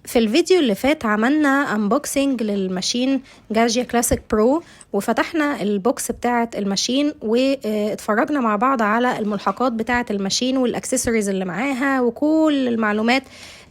في الفيديو اللي فات عملنا انبوكسنج للماشين جاجيا كلاسيك برو، وفتحنا البوكس بتاعه الماشين واتفرجنا مع بعض على الملحقات بتاعه الماشين والاكسسوارز اللي معاها وكل المعلومات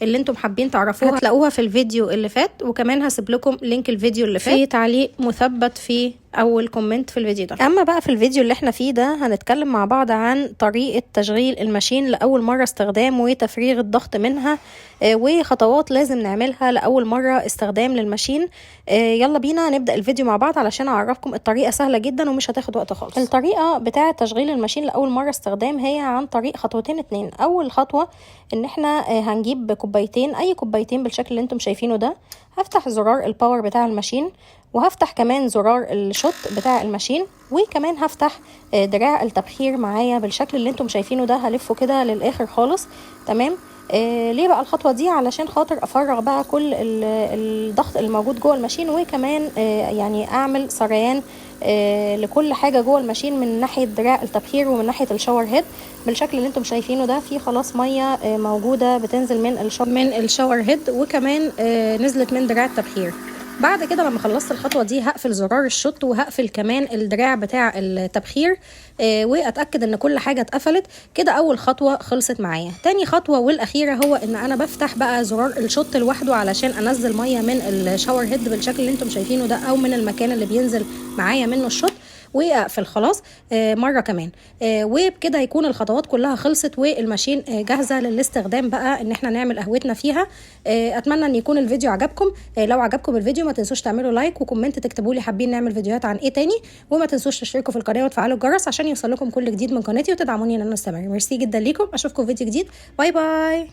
اللي انتم حابين تعرفوها هتلاقوها في الفيديو اللي فات، وكمان هسيب لكم لينك الفيديو اللي فات في تعليق مثبت في اول كومنت في الفيديو ده. اما بقى في الفيديو اللي احنا فيه ده هنتكلم مع بعض عن طريقة تشغيل الماشين لأول مرة استخدام وتفريغ الضغط منها، وخطوات لازم نعملها لأول مرة استخدام للماشين. يلا بينا نبدأ الفيديو مع بعض علشان اعرفكم الطريقة سهلة جدا ومش هتاخد وقت خالص. الطريقة بتاعة تشغيل الماشين لأول مرة استخدام هي عن طريق خطوتين اتنين. اول خطوة ان احنا هنجيب كوبايتين، اي كوبايتين بالشكل اللي انتم شايفينه ده. هفتح زرار الباور بتاع الماشين، وهفتح كمان زرار الشوت بتاع الماشين، وكمان هفتح دراع التبخير معايا بالشكل اللي انتم شايفينه ده. هلفه كده للاخر خالص. تمام. ليه بقى الخطوه دي؟ علشان خاطر افرغ بقى كل الضغط الموجود جوه الماشين، وكمان يعني اعمل سريان لكل حاجه جوه الماشين من ناحيه دراع التبخير ومن ناحيه الشاور هيد بالشكل اللي انتم شايفينه ده. في خلاص ميه موجوده بتنزل من الشاور هيد، وكمان نزلت من دراع التبخير. بعد كده لما خلصت الخطوه دي هقفل زرار الشوت، وهقفل كمان الدراع بتاع التبخير، واتاكد ان كل حاجه اتقفلت كده. اول خطوه خلصت معايا. تاني خطوه والاخيره هو ان انا بفتح بقى زرار الشوت لوحده علشان انزل ميه من الشاور هيد بالشكل اللي انتم شايفينه ده، او من المكان اللي بينزل معايا منه الشوت، واقفل خلاص مره كمان. وبكده يكون الخطوات كلها خلصت والماشين جاهزه للاستخدام بقى ان احنا نعمل قهوتنا فيها. اتمنى ان يكون الفيديو عجبكم. لو عجبكم الفيديو ما تنسوش تعملوا لايك وكومنت تكتبوا لي حابين نعمل فيديوهات عن ايه تاني، وما تنسوش تشتركوا في القناه وتفعلوا الجرس عشان يوصل لكم كل جديد من قناتي وتدعموني ان انا استمر. ميرسي جدا ليكم، اشوفكم في فيديو جديد. باي باي.